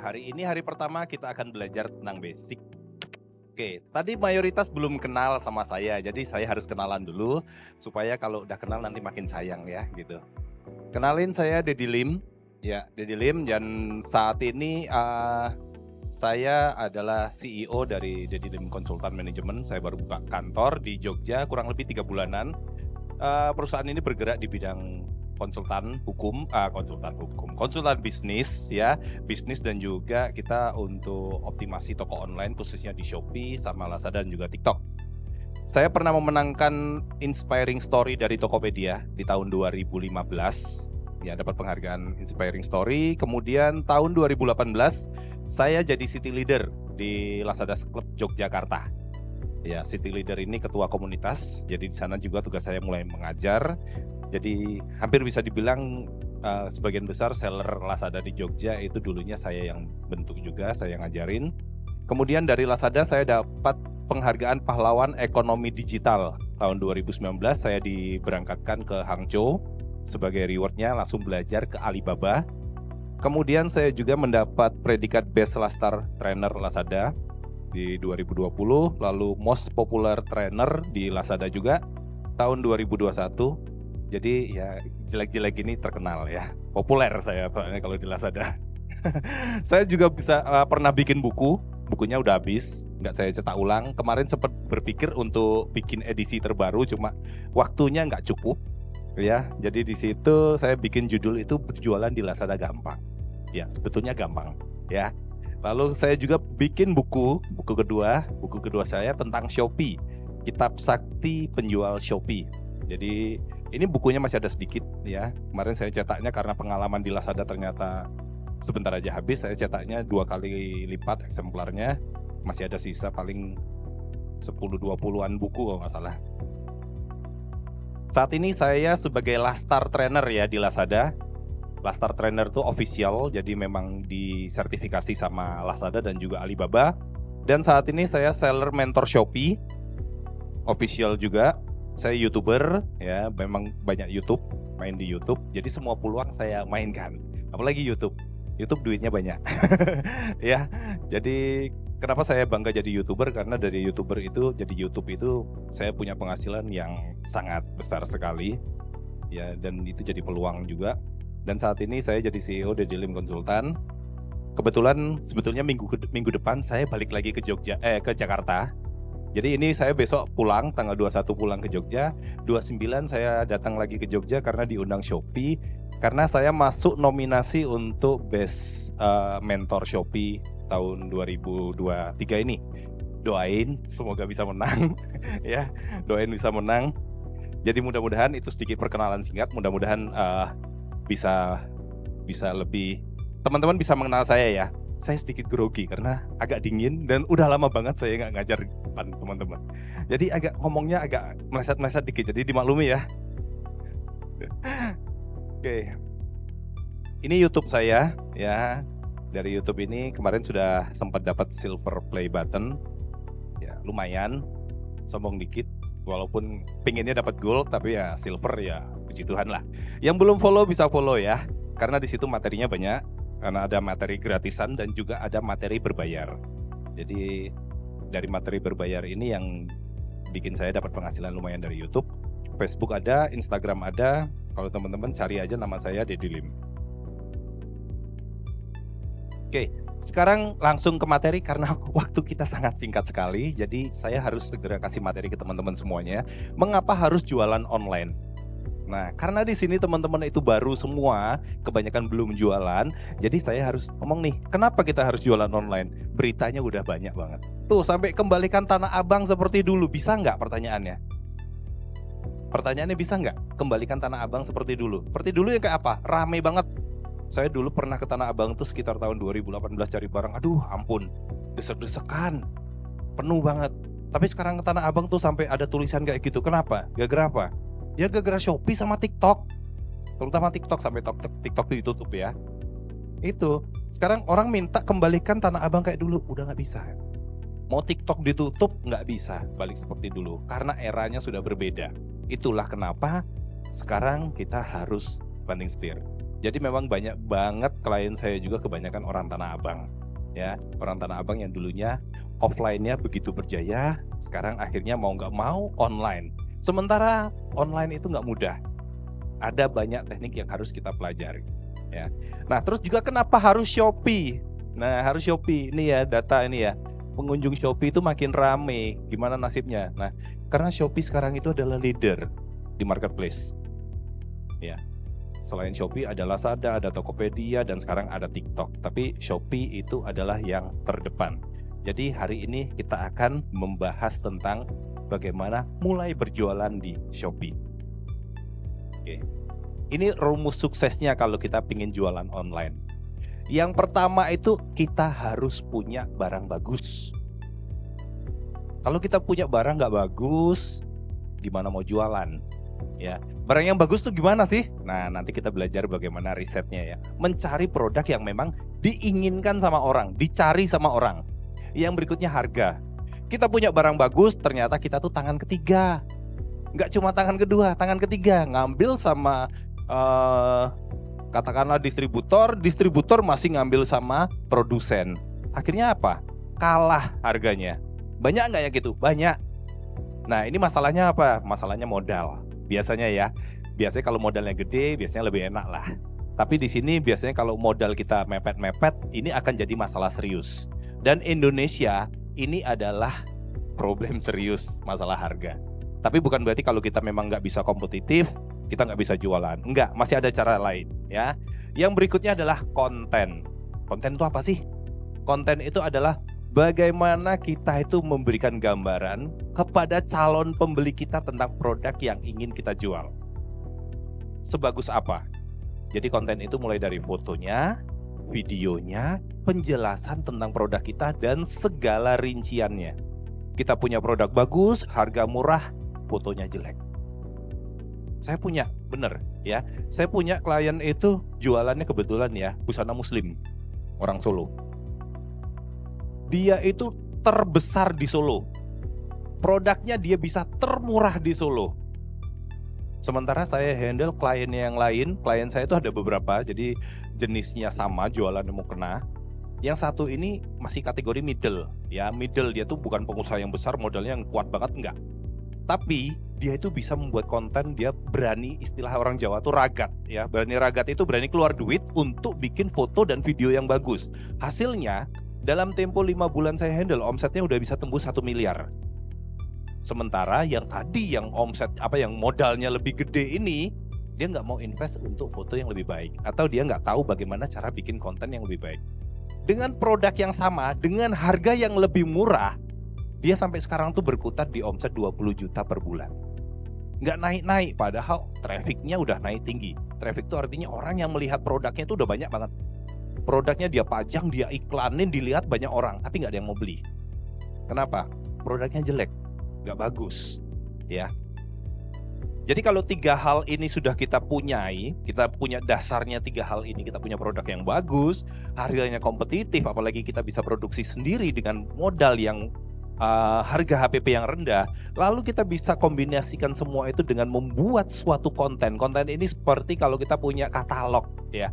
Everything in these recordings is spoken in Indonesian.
hari ini hari pertama kita akan belajar tentang basic. Oke, tadi mayoritas belum kenal sama saya, jadi saya harus kenalan dulu supaya kalau udah kenal nanti makin sayang ya gitu. Kenalin saya Dedi Lim, ya Dedi Lim dan saat ini saya adalah CEO dari Dedi Lim Konsultan Manajemen. Saya baru buka kantor di Jogja kurang lebih 3 bulanan. Perusahaan ini bergerak di bidang konsultan bisnis ya, bisnis dan juga kita untuk optimasi toko online khususnya di Shopee sama Lazada dan juga TikTok. Saya pernah memenangkan Inspiring Story dari Tokopedia di tahun 2015. Ya, dapat penghargaan Inspiring Story. Kemudian tahun 2018 saya jadi City Leader di Lazada Club Yogyakarta. Ya, City Leader ini ketua komunitas. Jadi di sana juga tugas saya mulai mengajar. Jadi hampir bisa dibilang sebagian besar seller Lazada di Jogja itu dulunya saya yang bentuk juga, saya yang ngajarin. Kemudian dari Lazada saya dapat penghargaan pahlawan ekonomi digital. Tahun 2019 saya diberangkatkan ke Hangzhou sebagai rewardnya langsung belajar ke Alibaba. Kemudian saya juga mendapat predikat Best Lastar Trainer Lazada di 2020, lalu Most Popular Trainer di Lazada juga tahun 2021. Jadi ya jelek-jelek ini terkenal ya, populer saya kalau di Lazada. Saya juga pernah bikin bukunya udah habis, nggak saya cetak ulang. Kemarin sempat berpikir untuk bikin edisi terbaru, cuma waktunya nggak cukup ya. Jadi di situ saya bikin judul itu berjualan di Lazada gampang. Ya sebetulnya gampang ya. Lalu saya juga bikin buku kedua saya tentang Shopee, Kitab Sakti Penjual Shopee. Jadi ini bukunya masih ada sedikit ya. Kemarin saya cetaknya karena pengalaman di Lazada ternyata sebentar aja habis. Saya cetaknya 2 kali lipat eksemplarnya. Masih ada sisa paling 10-20an buku kalau nggak salah. Saat ini saya sebagai Lastar Trainer ya di Lazada. Lastar Trainer itu official, jadi memang disertifikasi sama Lazada dan juga Alibaba. Dan saat ini saya seller mentor Shopee, official juga. Saya YouTuber ya, memang banyak main di YouTube. Jadi semua peluang saya mainkan. Apalagi YouTube duitnya banyak. Ya, jadi kenapa saya bangga jadi YouTuber? Karena dari YouTuber itu jadi YouTube itu saya punya penghasilan yang sangat besar sekali. Ya, dan itu jadi peluang juga. Dan saat ini saya jadi CEO Dedi Lim Konsultan. Kebetulan sebetulnya minggu depan saya balik lagi ke Jakarta. Jadi ini saya besok pulang, tanggal 21 pulang ke Jogja, 29 saya datang lagi ke Jogja karena diundang Shopee. Karena saya masuk nominasi untuk Best Mentor Shopee tahun 2023 ini. Doain semoga bisa menang ya, doain bisa menang. Jadi mudah-mudahan itu sedikit perkenalan singkat, mudah-mudahan bisa lebih, teman-teman bisa mengenal saya ya. Saya sedikit grogi karena agak dingin dan udah lama banget saya nggak ngajar depan teman-teman. Jadi ngomongnya agak meleset-meleset dikit, jadi dimaklumi ya. Oke, ini YouTube saya ya. Dari YouTube ini kemarin sudah sempat dapat silver play button, ya lumayan. Sombong dikit, walaupun pinginnya dapat gold, tapi ya silver ya puji Tuhan lah. Yang belum follow bisa follow ya, karena di situ materinya banyak. Karena ada materi gratisan dan juga ada materi berbayar. Jadi dari materi berbayar ini yang bikin saya dapat penghasilan lumayan dari YouTube. Facebook ada, Instagram ada. Kalau teman-teman cari aja nama saya Dedi Lim. Oke, sekarang langsung ke materi karena waktu kita sangat singkat sekali. Jadi saya harus segera kasih materi ke teman-teman semuanya. Mengapa harus jualan online? Nah, karena di sini teman-teman itu baru semua, kebanyakan belum jualan, jadi saya harus ngomong nih, kenapa kita harus jualan online? Beritanya udah banyak banget. Tuh, sampai kembalikan Tanah Abang seperti dulu, bisa nggak pertanyaannya? Pertanyaannya bisa nggak kembalikan Tanah Abang seperti dulu? Seperti dulu ya kayak apa? Rame banget. Saya dulu pernah ke Tanah Abang tuh sekitar tahun 2018 cari barang, aduh ampun, desek-desekan, penuh banget. Tapi sekarang ke Tanah Abang tuh sampai ada tulisan kayak gitu, kenapa? Gara-gara apa? Ya gara-gara Shopee sama TikTok. Terutama TikTok, sampai TikTok ditutup ya. Itu, sekarang orang minta kembalikan Tanah Abang kayak dulu, udah gak bisa. Mau TikTok ditutup gak bisa balik seperti dulu, karena eranya sudah berbeda. Itulah kenapa sekarang kita harus banding setir. Jadi memang banyak banget klien saya juga kebanyakan orang Tanah Abang. Ya, orang Tanah Abang yang dulunya offline-nya begitu berjaya, sekarang akhirnya mau nggak mau online. Sementara online itu nggak mudah. Ada banyak teknik yang harus kita pelajari. Ya. Nah, terus juga kenapa harus Shopee? Nah, harus Shopee. Ini ya data ini ya. Pengunjung Shopee itu makin rame. Gimana nasibnya? Nah, karena Shopee sekarang itu adalah leader di marketplace. Ya. Selain Shopee ada Lazada, ada Tokopedia, dan sekarang ada TikTok. Tapi Shopee itu adalah yang terdepan. Jadi hari ini kita akan membahas tentang bagaimana mulai berjualan di Shopee. Oke. Ini rumus suksesnya kalau kita ingin jualan online. Yang pertama itu kita harus punya barang bagus. Kalau kita punya barang nggak bagus, gimana mau jualan? Ya, barang yang bagus tuh gimana sih? Nah, nanti kita belajar bagaimana risetnya ya. Mencari produk yang memang diinginkan sama orang, dicari sama orang. Yang berikutnya harga. Kita punya barang bagus, ternyata kita tuh tangan ketiga. Nggak cuma tangan kedua, tangan ketiga. Ngambil sama katakanlah distributor masih ngambil sama produsen. Akhirnya apa? Kalah harganya. Banyak nggak ya gitu? Banyak. Nah, ini masalahnya apa? Masalahnya modal. Biasanya ya, biasanya kalau modalnya gede, biasanya lebih enak lah. Tapi di sini biasanya kalau modal kita mepet-mepet, ini akan jadi masalah serius. Dan Indonesia ini adalah problem serius masalah harga. Tapi bukan berarti kalau kita memang nggak bisa kompetitif, kita nggak bisa jualan. Enggak, masih ada cara lain ya. Yang berikutnya adalah konten. Konten itu apa sih? Konten itu adalah bagaimana kita itu memberikan gambaran kepada calon pembeli kita tentang produk yang ingin kita jual. Sebagus apa? Jadi konten itu mulai dari fotonya, videonya, penjelasan tentang produk kita, dan segala rinciannya. Kita punya produk bagus, harga murah, fotonya jelek. Saya punya, bener ya. Saya punya klien itu jualannya kebetulan ya, busana muslim, orang Solo. Dia itu terbesar di Solo. Produknya dia bisa termurah di Solo. Sementara saya handle klien yang lain, klien saya itu ada beberapa, jadi jenisnya sama, jualannya mau kena. Yang satu ini masih kategori middle, ya middle, dia tuh bukan pengusaha yang besar, modalnya yang kuat banget, enggak. Tapi dia itu bisa membuat konten, dia berani, istilah orang Jawa tuh ragat ya. Berani ragat itu berani keluar duit untuk bikin foto dan video yang bagus. Hasilnya dalam tempo 5 bulan saya handle, omsetnya udah bisa tembus 1 miliar. Sementara yang tadi yang omset yang modalnya lebih gede ini, dia nggak mau invest untuk foto yang lebih baik, atau dia nggak tahu bagaimana cara bikin konten yang lebih baik. Dengan produk yang sama, dengan harga yang lebih murah, dia sampai sekarang tuh berkutat di omset 20 juta per bulan. Nggak naik-naik, padahal trafficnya udah naik tinggi. Traffic itu artinya orang yang melihat produknya itu udah banyak banget. Produknya dia pajang, dia iklanin, dilihat banyak orang, tapi nggak ada yang mau beli. Kenapa? Produknya jelek, nggak bagus, ya. Jadi kalau 3 hal ini sudah kita punyai, kita punya dasarnya 3 hal ini, kita punya produk yang bagus, harganya kompetitif, apalagi kita bisa produksi sendiri dengan modal yang harga HPP yang rendah, lalu kita bisa kombinasikan semua itu dengan membuat suatu konten. Konten ini seperti kalau kita punya katalog, ya.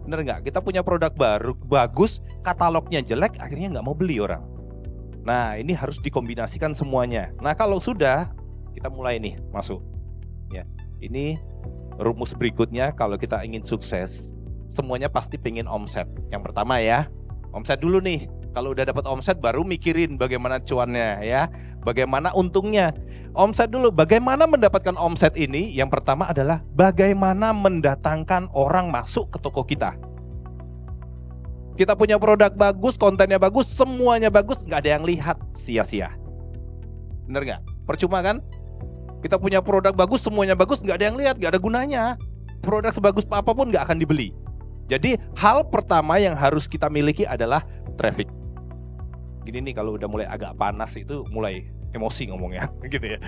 Bener nggak? Kita punya produk baru bagus, katalognya jelek, akhirnya nggak mau beli orang. Nah, ini harus dikombinasikan semuanya. Nah, kalau sudah, kita mulai nih masuk. Ya, ini rumus berikutnya kalau kita ingin sukses, semuanya pasti pengen omset. Yang pertama ya, omset dulu nih. Kalau udah dapat omset baru mikirin bagaimana cuannya ya, bagaimana untungnya. Omset dulu, bagaimana mendapatkan omset ini? Yang pertama adalah bagaimana mendatangkan orang masuk ke toko kita. Kita punya produk bagus, kontennya bagus, semuanya bagus, nggak ada yang lihat, sia-sia. Bener nggak? Percuma kan? Kita punya produk bagus, semuanya bagus, nggak ada yang lihat, nggak ada gunanya. Produk sebagus apapun nggak akan dibeli. Jadi hal pertama yang harus kita miliki adalah traffic. Gini nih, kalau udah mulai agak panas itu mulai emosi ngomongnya gitu ya.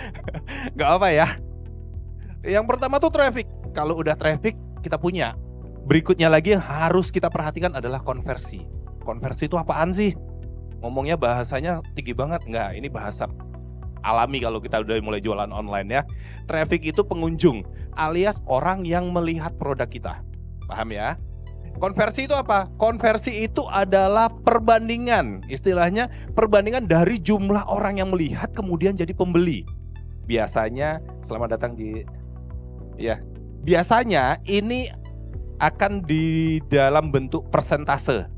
Nggak apa ya. Yang pertama tuh traffic. Kalau udah traffic kita punya. Berikutnya lagi yang harus kita perhatikan adalah konversi. Konversi itu apaan sih? Ngomongnya bahasanya tinggi banget. Nggak, ini bahasa alami kalau kita udah mulai jualan online ya. Traffic itu pengunjung alias orang yang melihat produk kita. Paham ya? Konversi itu apa? Konversi itu adalah perbandingan, istilahnya perbandingan dari jumlah orang yang melihat kemudian jadi pembeli. Biasanya, selamat datang di, ya, biasanya ini akan di dalam bentuk persentase,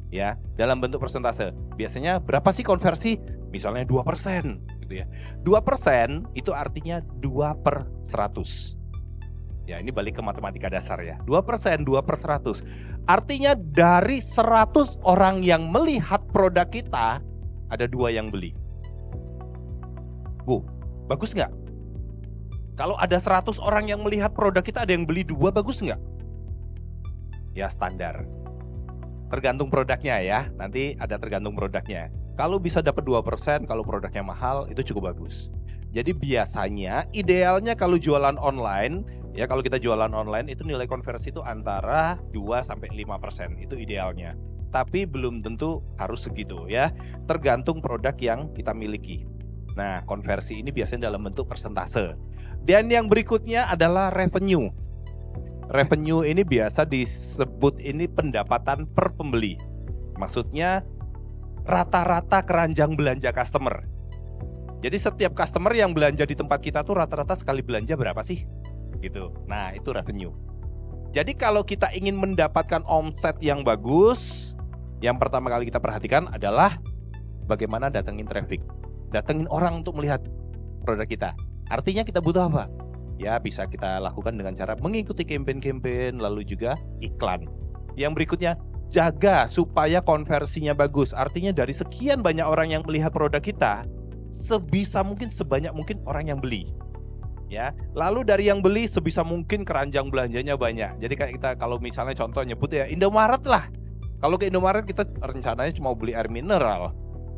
ya, dalam bentuk persentase. Biasanya berapa sih konversi? Misalnya 2%, gitu ya. 2% itu artinya 2/100. Ya, ini balik ke matematika dasar ya. 2%, 2/100. Artinya dari 100 orang yang melihat produk kita, ada 2 yang beli. Bagus nggak? Kalau ada 100 orang yang melihat produk kita, ada yang beli 2, bagus nggak? Ya standar. Tergantung produknya ya, nanti ada tergantung produknya. Kalau bisa dapat 2%, kalau produknya mahal, itu cukup bagus. Jadi biasanya, idealnya kalau jualan online, ya kalau kita jualan online itu nilai konversi itu antara 2-5%, itu idealnya. Tapi belum tentu harus segitu ya, tergantung produk yang kita miliki. Nah, konversi ini biasanya dalam bentuk persentase. Dan yang berikutnya adalah revenue. Revenue ini biasa disebut ini pendapatan per pembeli. Maksudnya rata-rata keranjang belanja customer. Jadi setiap customer yang belanja di tempat kita tuh rata-rata sekali belanja berapa sih? Gitu. Nah, itu revenue. Jadi kalau kita ingin mendapatkan omset yang bagus, yang pertama kali kita perhatikan adalah bagaimana datengin traffic. Datengin orang untuk melihat produk kita. Artinya kita butuh apa? Ya, bisa kita lakukan dengan cara mengikuti campaign-campaign, lalu juga iklan. Yang berikutnya, jaga supaya konversinya bagus. Artinya dari sekian banyak orang yang melihat produk kita, sebisa mungkin sebanyak mungkin orang yang beli. Ya, lalu dari yang beli sebisa mungkin keranjang belanjanya banyak. Jadi kayak kita kalau misalnya contoh nyebut ya Indomaret lah. Kalau ke Indomaret kita rencananya cuma beli air mineral.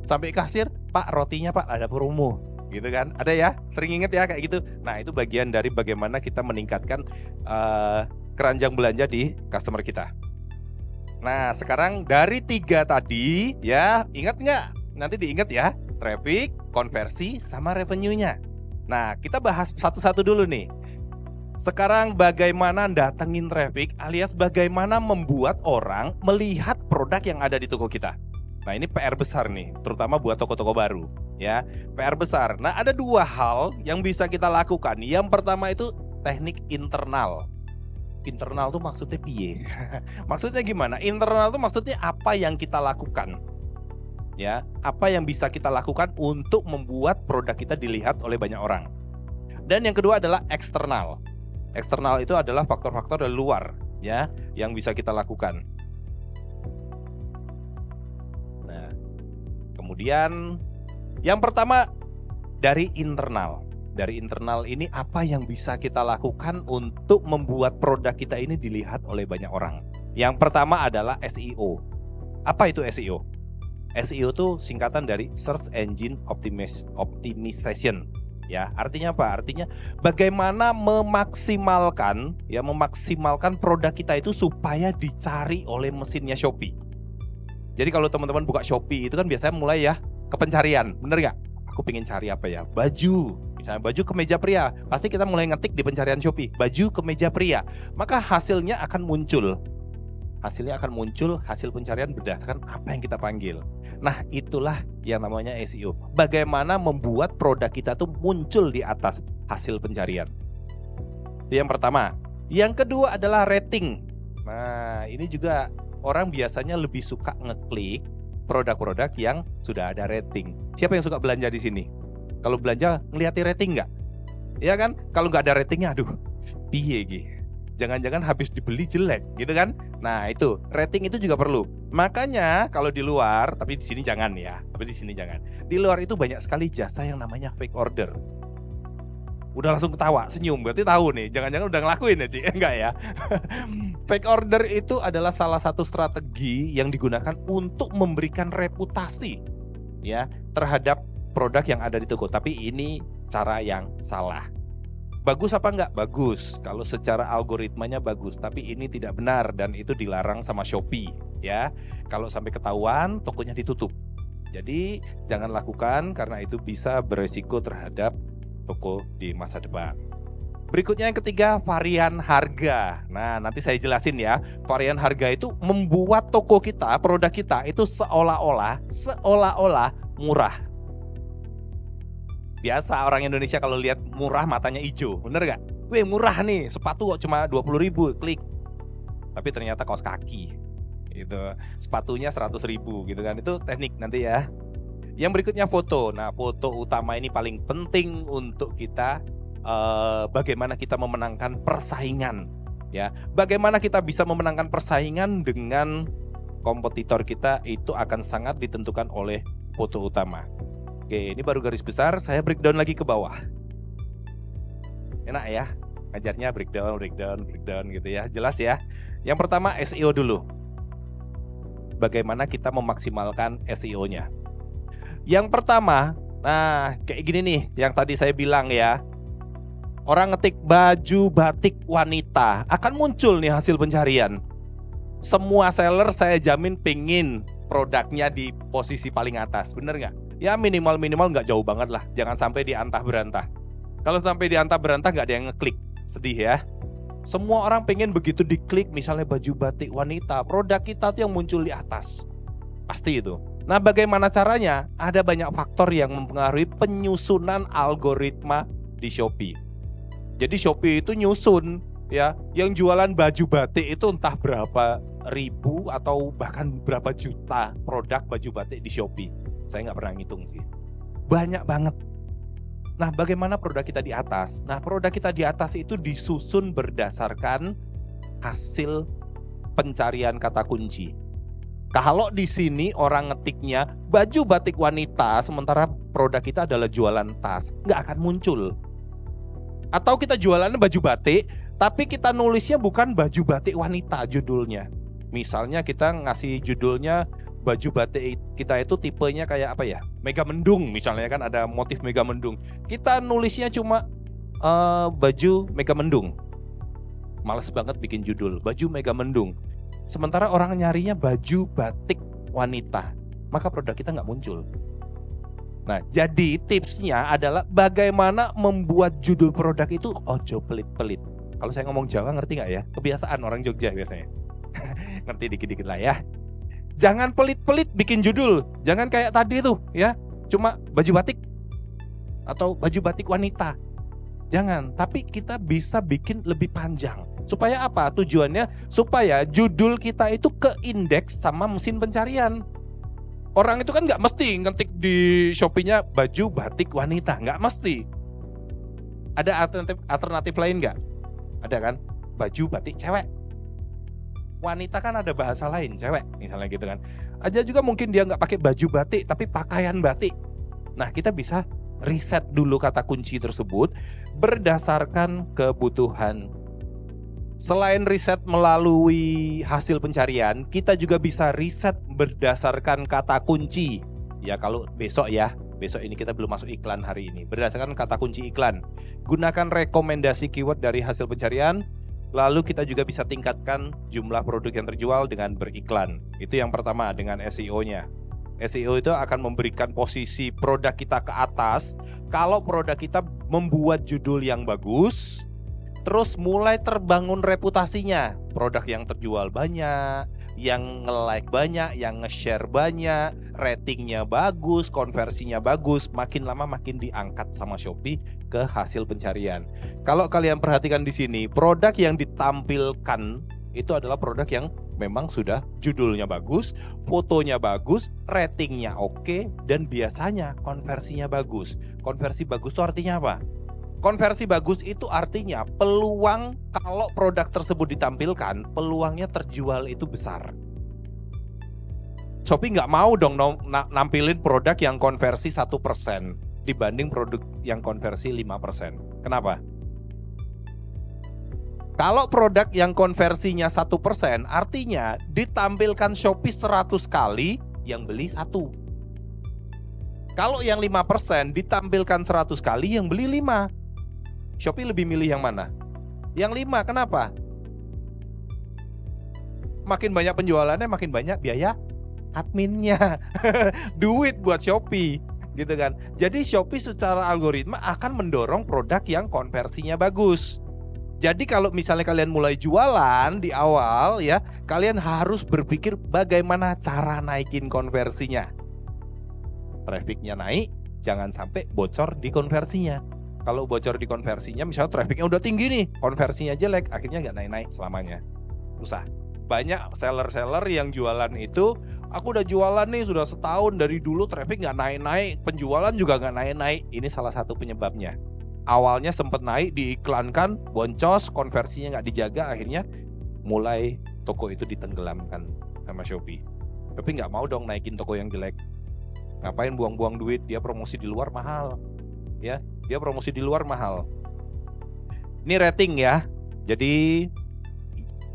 Sampai kasir, Pak rotinya Pak ada promo. Gitu kan, ada ya, sering inget ya kayak gitu. Nah itu bagian dari bagaimana kita meningkatkan keranjang belanja di customer kita. Nah sekarang dari 3 tadi ya, ingat nggak? Nanti diingat ya, traffic, konversi, sama revenue-nya. Nah kita bahas satu-satu dulu nih. Sekarang bagaimana datengin traffic alias bagaimana membuat orang melihat produk yang ada di toko kita. Nah ini PR besar nih, terutama buat toko-toko baru. Ya, PR besar. Nah ada 2 hal yang bisa kita lakukan. Yang pertama itu teknik internal. Internal tuh maksudnya piye? Maksudnya gimana? Internal tuh maksudnya apa yang kita lakukan. Ya, apa yang bisa kita lakukan untuk membuat produk kita dilihat oleh banyak orang. Dan yang kedua adalah eksternal. Eksternal itu adalah faktor-faktor dari luar, ya, yang bisa kita lakukan. Nah, kemudian yang pertama dari internal. Dari internal ini apa yang bisa kita lakukan untuk membuat produk kita ini dilihat oleh banyak orang. Yang pertama adalah SEO. Apa itu SEO? SEO itu singkatan dari Search Engine Optimization. Ya, artinya apa? Artinya bagaimana memaksimalkan produk kita itu supaya dicari oleh mesinnya Shopee. Jadi kalau teman-teman buka Shopee itu kan biasanya mulai ya ke pencarian, bener gak? Aku pengen cari apa ya? Baju, misalnya baju kemeja pria. Pasti kita mulai ngetik di pencarian Shopee, baju kemeja pria. Maka hasilnya akan muncul. Hasil pencarian berdasarkan apa yang kita panggil. Nah itulah yang namanya SEO. Bagaimana membuat produk kita tuh muncul di atas hasil pencarian. Itu yang pertama. Yang kedua adalah rating. Nah ini juga orang biasanya lebih suka ngeklik produk-produk yang sudah ada rating. Siapa yang suka belanja di sini? Kalau belanja ngeliatin rating nggak? Ya kan? Kalau nggak ada ratingnya, aduh, piye gitu. Jangan-jangan habis dibeli jelek, gitu kan? Nah itu rating itu juga perlu. Makanya kalau di luar, tapi di sini jangan ya. Di luar itu banyak sekali jasa yang namanya fake order. Udah langsung ketawa, senyum, berarti tahu nih. Jangan-jangan udah ngelakuin ya Ci? Enggak ya. Fake order itu adalah salah satu strategi yang digunakan untuk memberikan reputasi ya terhadap produk yang ada di toko. Tapi ini cara yang salah. Bagus apa enggak? Bagus. Kalau secara algoritmanya bagus, tapi ini tidak benar dan itu dilarang sama Shopee ya. Kalau sampai ketahuan, tokonya ditutup. Jadi jangan lakukan karena itu bisa beresiko terhadap toko di masa depan. Berikutnya yang ketiga, varian harga. Nah, nanti saya jelasin ya. Varian harga itu membuat toko kita, produk kita itu seolah-olah murah. Biasa orang Indonesia kalau lihat murah matanya hijau, bener gak? Weh, murah nih, sepatu kok cuma 20.000, klik. Tapi ternyata kaos kaki. Gitu. Sepatunya 100.000 gitu kan. Itu teknik nanti ya. Yang berikutnya foto. Nah, foto utama ini paling penting untuk kita bagaimana kita memenangkan persaingan, ya. Bagaimana kita bisa memenangkan persaingan dengan kompetitor kita itu akan sangat ditentukan oleh foto utama. Oke, ini baru garis besar, saya breakdown lagi ke bawah. Enak ya, ngajarnya breakdown gitu ya, jelas ya. Yang pertama SEO dulu. Bagaimana kita memaksimalkan SEO-nya. Yang pertama, nah kayak gini nih, yang tadi saya bilang ya. Orang ngetik baju batik wanita, akan muncul nih hasil pencarian. Semua seller saya jamin pingin produknya di posisi paling atas, bener nggak? Ya minimal nggak jauh banget lah, jangan sampai diantah berantah. Kalau sampai diantah berantah nggak ada yang ngeklik, sedih ya. Semua orang pengen begitu diklik, misalnya baju batik wanita, produk kita tuh yang muncul di atas, pasti itu. Nah, bagaimana caranya? Ada banyak faktor yang mempengaruhi penyusunan algoritma di Shopee. Jadi Shopee itu nyusun ya, yang jualan baju batik itu entah berapa ribu atau bahkan berapa juta produk baju batik di Shopee. Saya nggak pernah ngitung sih. Banyak banget. Nah, bagaimana produk kita di atas? Nah, produk kita di atas itu disusun berdasarkan hasil pencarian kata kunci. Kalau di sini orang ngetiknya baju batik wanita, sementara produk kita adalah jualan tas, nggak akan muncul. Atau kita jualannya baju batik, tapi kita nulisnya bukan baju batik wanita judulnya. Misalnya kita ngasih judulnya baju batik kita itu tipenya kayak apa ya? Mega mendung misalnya, kan ada motif mega mendung. Kita nulisnya cuma baju mega mendung. Males banget bikin judul baju mega mendung. Sementara orang nyarinya baju batik wanita, maka produk kita nggak muncul. Nah, jadi tipsnya adalah bagaimana membuat judul produk itu ojo pelit-pelit. Kalau saya ngomong Jawa ngerti nggak ya? Kebiasaan orang Jogja biasanya. Ngerti dikit-dikit lah ya. Jangan pelit-pelit bikin judul. Jangan kayak tadi tuh ya, cuma baju batik atau baju batik wanita. Jangan, tapi kita bisa bikin lebih panjang. Supaya apa? Tujuannya supaya judul kita itu keindeks sama mesin pencarian. Orang itu kan nggak mesti ngetik di Shopee-nya baju batik wanita, nggak mesti. Ada alternatif lain nggak? Ada kan? Baju batik cewek. Wanita kan ada bahasa lain, cewek misalnya gitu kan. Aja juga mungkin dia nggak pakai baju batik, tapi pakaian batik. Nah, kita bisa riset dulu kata kunci tersebut berdasarkan kebutuhan. Selain riset melalui hasil pencarian, kita juga bisa riset berdasarkan kata kunci. Ya kalau besok ini kita belum masuk iklan hari ini. Berdasarkan kata kunci iklan. Gunakan rekomendasi keyword dari hasil pencarian. Lalu kita juga bisa tingkatkan jumlah produk yang terjual dengan beriklan. Itu yang pertama dengan SEO-nya. SEO itu akan memberikan posisi produk kita ke atas. Kalau produk kita membuat judul yang bagus, terus mulai terbangun reputasinya. Produk yang terjual banyak, yang nge-like banyak, yang nge-share banyak, ratingnya bagus, konversinya bagus. Makin lama makin diangkat sama Shopee ke hasil pencarian. Kalau kalian perhatikan di sini, produk yang ditampilkan itu adalah produk yang memang sudah judulnya bagus, fotonya bagus, ratingnya oke, dan biasanya konversinya bagus. Konversi bagus itu artinya apa? Konversi bagus itu artinya peluang kalau produk tersebut ditampilkan, peluangnya terjual itu besar. Shopee nggak mau dong nampilin produk yang konversi 1% dibanding produk yang konversi 5%. Kenapa? Kalau produk yang konversinya 1%, artinya ditampilkan Shopee 100 kali, yang beli 1. Kalau yang 5% ditampilkan 100 kali, yang beli 5. Shopee lebih milih yang mana? Yang 5, kenapa? Makin banyak penjualannya, makin banyak biaya adminnya. Duit buat Shopee. gitu kan. Jadi Shopee secara algoritma akan mendorong produk yang konversinya bagus. Jadi kalau misalnya kalian mulai jualan di awal ya, kalian harus berpikir bagaimana cara naikin konversinya. Trafficnya naik, jangan sampai bocor di konversinya. Kalau bocor di konversinya, misalnya trafficnya udah tinggi nih, konversinya jelek, akhirnya nggak naik-naik selamanya. Susah. Banyak seller-seller yang jualan itu, aku udah jualan nih sudah setahun, dari dulu traffic nggak naik-naik, penjualan juga nggak naik-naik. Ini salah satu penyebabnya. Awalnya sempat naik, diiklankan, boncos, konversinya nggak dijaga, akhirnya mulai toko itu ditenggelamkan sama Shopee. Shopee nggak mau dong naikin toko yang jelek. Ngapain buang-buang duit, dia promosi di luar mahal. Ya, dia promosi di luar mahal. Ini rating ya. Jadi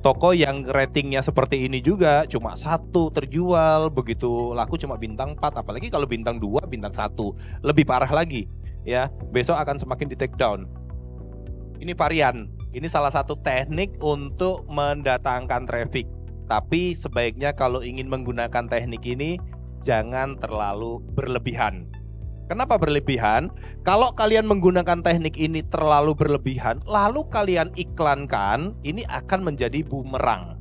toko yang ratingnya seperti ini juga cuma 1 terjual, begitu laku cuma bintang 4, apalagi kalau bintang 2, bintang 1, lebih parah lagi. Ya, besok akan semakin di take down. Ini varian, ini salah satu teknik untuk mendatangkan traffic. Tapi sebaiknya kalau ingin menggunakan teknik ini jangan terlalu berlebihan. Kenapa berlebihan? Kalau kalian menggunakan teknik ini terlalu berlebihan, lalu kalian iklankan, ini akan menjadi bumerang.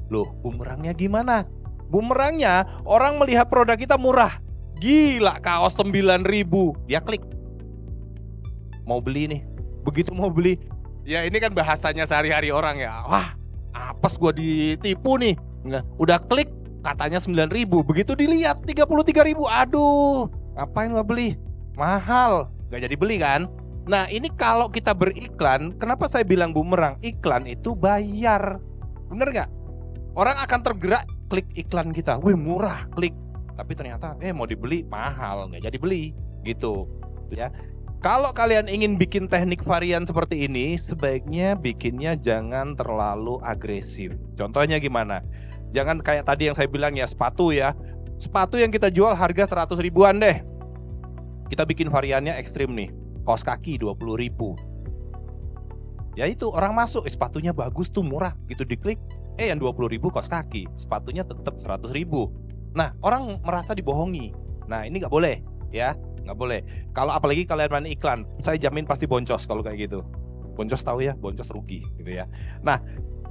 Loh, bumerangnya gimana? Bumerangnya orang melihat produk kita murah. Gila, kaos 9.000, dia klik. Mau beli nih, begitu mau beli, ya ini kan bahasanya sehari-hari orang ya. Wah, apes gua ditipu nih. Udah klik, katanya 9.000, begitu dilihat 33.000, aduh, ngapain gua beli? Mahal, gak jadi beli kan? Nah ini kalau kita beriklan, kenapa saya bilang bumerang? Iklan itu bayar, bener gak? Orang akan tergerak klik iklan kita, wih murah, klik. Tapi ternyata mau dibeli mahal, gak jadi beli, gitu ya. Kalau kalian ingin bikin teknik varian seperti ini, sebaiknya bikinnya jangan terlalu agresif. Contohnya gimana? Jangan kayak tadi yang saya bilang ya, sepatu ya. Sepatu yang kita jual harga 100 ribuan deh. Kita bikin variannya ekstrim nih, kaos kaki 20.000. Ya itu orang masuk, sepatunya bagus tuh, murah, gitu diklik. Yang 20.000 kaos kaki, sepatunya tetap 100.000. Nah orang merasa dibohongi. Nah ini nggak boleh ya. Nggak boleh. Kalau apalagi kalian main iklan, saya jamin pasti boncos kalau kayak gitu. Boncos tahu ya, boncos rugi gitu ya. Nah,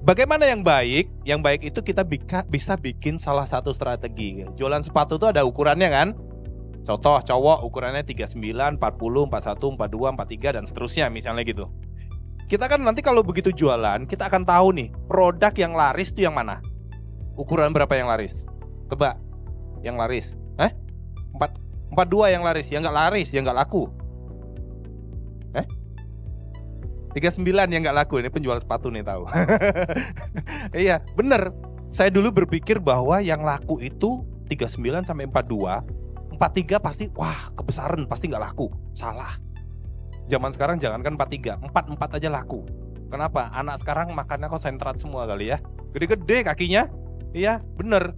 bagaimana yang baik? Yang baik itu kita bisa bikin salah satu strategi. Jualan sepatu itu ada ukurannya kan? Contoh cowok ukurannya 39, 40, 41, 42, 43 dan seterusnya misalnya gitu. Kita kan nanti kalau begitu jualan, kita akan tahu nih produk yang laris itu yang mana. Ukuran berapa yang laris? Coba, yang laris. 42 yang laris, yang nggak laku. 39 yang nggak laku, ini penjual sepatu nih tahu. Iya, bener. Saya dulu berpikir bahwa yang laku itu 39 sampai 42, 43 pasti wah kebesaran, pasti nggak laku. Salah. Zaman sekarang jangankan 43, 44 aja laku. Kenapa? Anak sekarang makannya konsentrat semua kali ya. Gede-gede kakinya. Iya, bener.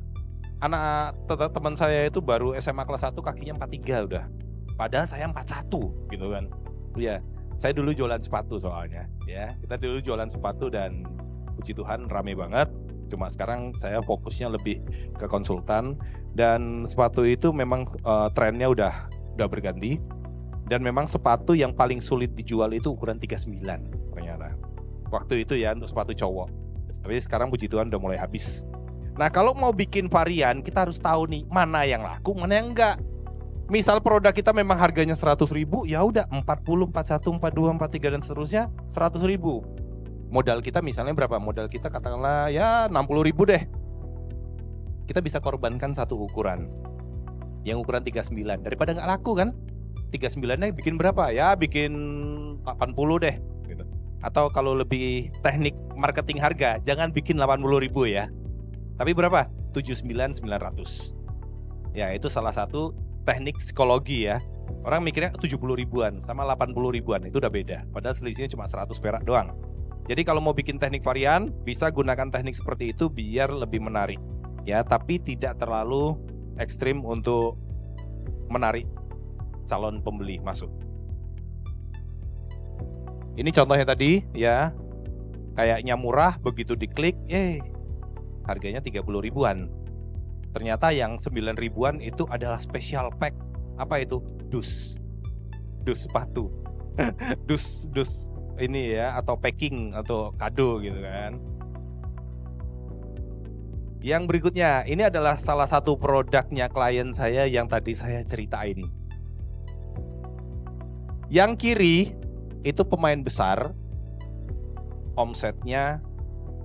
Anak teman saya itu baru SMA kelas 1 kakinya 43 udah. Padahal saya 41 gitu kan. Iya, saya dulu jualan sepatu soalnya ya. Kita dulu jualan sepatu dan puji Tuhan rame banget. Cuma sekarang saya fokusnya lebih ke konsultan dan sepatu itu memang trennya udah berganti. Dan memang sepatu yang paling sulit dijual itu ukuran 39 ternyata. Waktu itu ya untuk sepatu cowok. Tapi sekarang puji Tuhan udah mulai habis. Nah kalau mau bikin varian kita harus tahu nih mana yang laku, mana yang enggak. Misal produk kita memang harganya 100.000, ya udah 40, 41, 42, 43 dan seterusnya 100.000. Modal kita misalnya berapa? Modal kita katakanlah ya 60.000 deh. Kita bisa korbankan satu ukuran. Yang ukuran 39 daripada nggak laku kan? 39-nya bikin berapa? Ya bikin 80 deh gitu. Atau kalau lebih teknik marketing harga, jangan bikin 80.000 ya. Tapi berapa? 79.900. Ya itu salah satu teknik psikologi ya. Orang mikirnya 70 ribuan sama 80 ribuan itu udah beda. Padahal selisihnya cuma 100 perak doang. Jadi kalau mau bikin teknik varian, bisa gunakan teknik seperti itu biar lebih menarik. Ya, tapi tidak terlalu ekstrim untuk menarik calon pembeli masuk. Ini contohnya tadi ya. Kayaknya murah, begitu diklik, harganya 30 ribuan. Ternyata yang 9 ribuan itu adalah special pack. Apa itu? Dus sepatu. dus ini ya, atau packing atau kado gitu kan. Yang berikutnya, ini adalah salah satu produknya klien saya yang tadi saya ceritain. Yang kiri itu pemain besar, omsetnya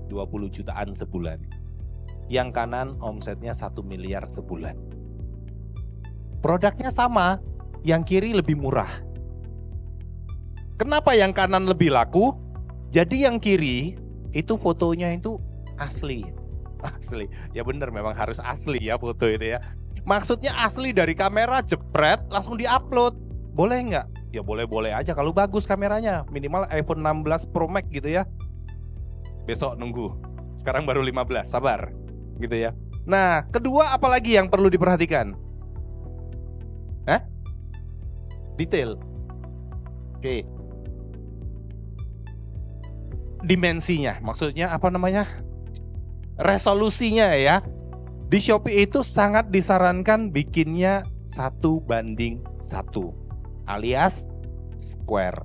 20 jutaan sebulan. Yang kanan omsetnya 1 miliar sebulan. Produknya sama, yang kiri lebih murah. Kenapa yang kanan lebih laku? Jadi yang kiri itu fotonya itu asli. Asli, ya bener memang harus asli ya foto itu ya. Maksudnya asli dari kamera, jepret langsung diupload. Boleh nggak? Ya boleh-boleh aja kalau bagus kameranya. Minimal iPhone 16 Pro Max gitu ya. Besok nunggu. Sekarang baru 15, sabar. Gitu ya. Nah, kedua apalagi yang perlu diperhatikan? Detail. Oke. Dimensinya, maksudnya apa namanya? Resolusinya ya. Di Shopee itu sangat disarankan bikinnya 1:1, alias square.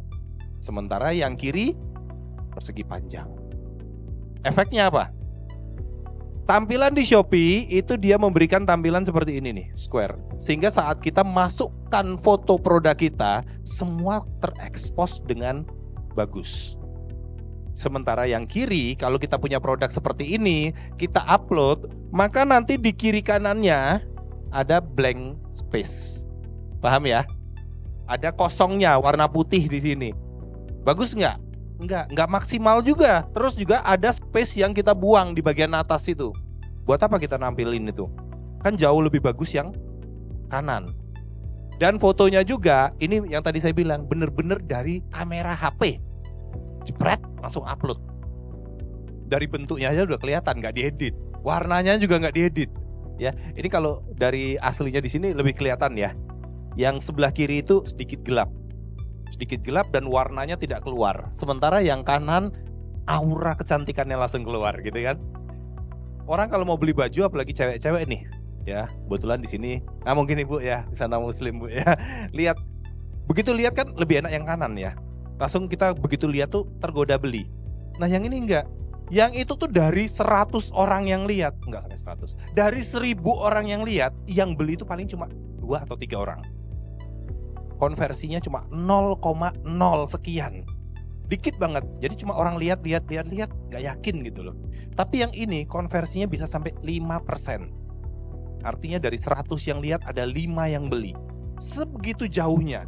Sementara yang kiri persegi panjang. Efeknya apa? Tampilan di Shopee itu dia memberikan tampilan seperti ini nih, square. Sehingga saat kita masukkan foto produk kita, semua terekspos dengan bagus. Sementara yang kiri, kalau kita punya produk seperti ini, kita upload, maka nanti di kiri kanannya ada blank space. Paham ya? Ada kosongnya warna putih di sini. Bagus nggak? Nggak maksimal juga. Terus juga ada space yang kita buang di bagian atas itu. Buat apa kita nampilin itu? Kan jauh lebih bagus yang kanan. Dan fotonya juga, ini yang tadi saya bilang, bener-bener dari kamera HP. Jepret, langsung upload. Dari bentuknya aja udah kelihatan, nggak diedit. Warnanya juga nggak diedit. Ya, ini kalau dari aslinya di sini lebih kelihatan ya. Yang sebelah kiri itu sedikit gelap dan warnanya tidak keluar. Sementara yang kanan aura kecantikannya langsung keluar gitu kan. Orang kalau mau beli baju apalagi cewek-cewek nih, ya kebetulan di sini, nah mungkin ibu ya di sana muslim bu ya, lihat begitu lihat kan lebih enak yang kanan ya. Langsung kita begitu lihat tuh tergoda beli. Nah yang ini enggak. Yang itu tuh dari 100 orang yang lihat, enggak sampai 100. Dari 1000 orang yang lihat, yang beli itu paling cuma 2 atau 3 orang. Konversinya cuma 0,0 sekian. Dikit banget. Jadi cuma orang lihat, enggak yakin gitu loh. Tapi yang ini konversinya bisa sampai 5%. Artinya dari 100 yang lihat ada 5 yang beli. Sebegitu jauhnya.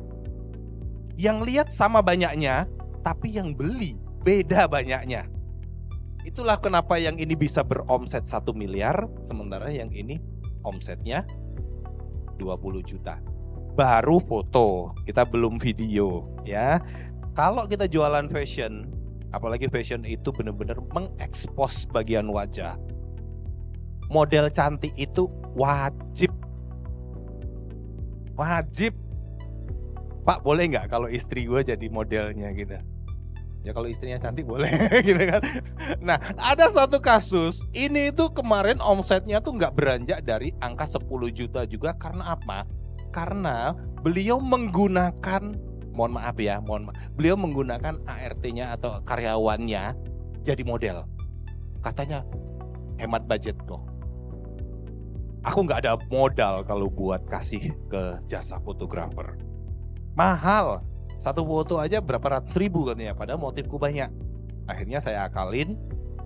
Yang lihat sama banyaknya, tapi yang beli beda banyaknya. Itulah kenapa yang ini bisa beromset 1 miliar, sementara yang ini omsetnya 20 juta. Baru foto, kita belum video ya. Kalau kita jualan fashion, apalagi fashion itu benar-benar mengekspos bagian wajah. Model cantik itu wajib. Pak boleh nggak kalau istri gue jadi modelnya gitu? Ya kalau istrinya cantik boleh gitu kan. Nah ada satu kasus, ini tuh kemarin omsetnya tuh nggak beranjak dari angka 10 juta juga. Karena apa? Karena beliau menggunakan, beliau menggunakan ART-nya atau karyawannya jadi model. Katanya hemat budget kok. Aku nggak ada modal kalau buat kasih ke jasa fotografer. Mahal, satu foto aja berapa ratus ribu katanya, padahal motifku banyak. Akhirnya saya akalin,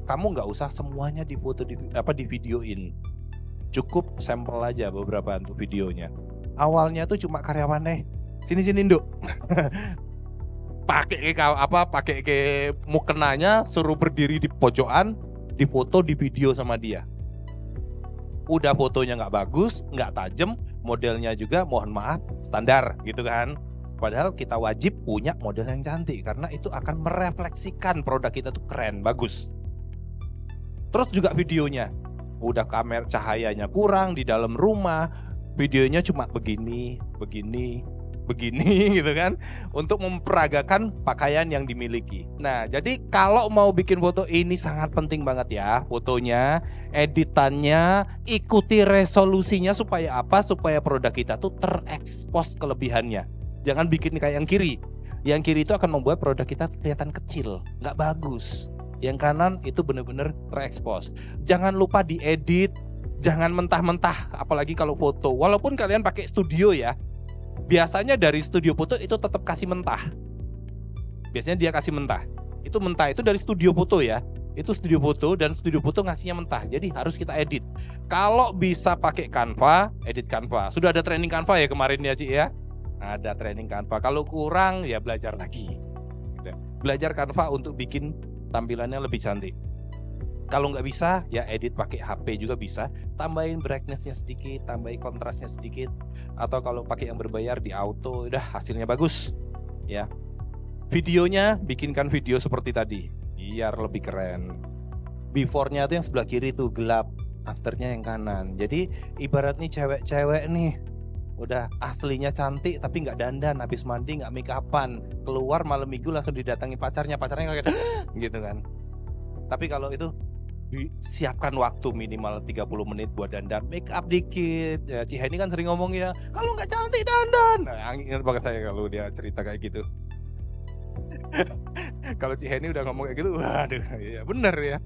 kamu nggak usah semuanya difoto di videoin, cukup sampel aja beberapa untuk videonya. Awalnya tuh cuma karyawan sini Nduk, pakai ke mukenanya, suruh berdiri di pojokan, difoto di video sama dia. Udah fotonya nggak bagus, nggak tajam, modelnya juga mohon maaf standar gitu kan. Padahal kita wajib punya model yang cantik karena itu akan merefleksikan produk kita tuh keren, bagus. Terus juga videonya, udah cahayanya kurang di dalam rumah, videonya cuma begini. begini gitu kan, untuk memperagakan pakaian yang dimiliki. Nah, jadi kalau mau bikin foto ini sangat penting banget ya, fotonya, editannya, ikuti resolusinya supaya apa? Supaya produk kita tuh terekspos kelebihannya. Jangan bikin kayak yang kiri. Yang kiri itu akan membuat produk kita kelihatan kecil, nggak bagus. Yang kanan itu benar-benar terekspos. Jangan lupa diedit, jangan mentah-mentah, apalagi kalau foto. Walaupun kalian pakai studio ya, biasanya dari studio foto itu tetap kasih mentah. Biasanya dia kasih mentah. Itu mentah itu dari studio foto ya. Itu studio foto dan studio foto ngasihnya mentah. Jadi harus kita edit. Kalau bisa pakai Canva, edit Canva. Sudah ada training Canva ya kemarin ya Ci ya. Ada training Canva. Kalau kurang ya belajar lagi. Belajar Canva untuk bikin tampilannya lebih cantik. Kalau nggak bisa, ya edit pakai HP juga bisa. Tambahin brightness-nya sedikit, tambahin kontrasnya sedikit. Atau kalau pakai yang berbayar di auto, udah hasilnya bagus. Ya. Videonya, bikinkan video seperti tadi, biar lebih keren. Before-nya itu yang sebelah kiri tuh gelap, after-nya yang kanan. Jadi ibarat nih cewek-cewek nih, udah aslinya cantik tapi nggak dandan, habis mandi nggak make upan, keluar malam minggu langsung didatangi pacarnya kayak gitu kan. Tapi kalau itu siapkan waktu minimal 30 menit buat dandan, make up dikit. Ya, Ciheni kan sering ngomong ya, kalau nggak cantik dandan. Nah, ingat banget saya kalau dia cerita kayak gitu. Kalau Ciheni udah ngomong kayak gitu, waduh, ya bener ya.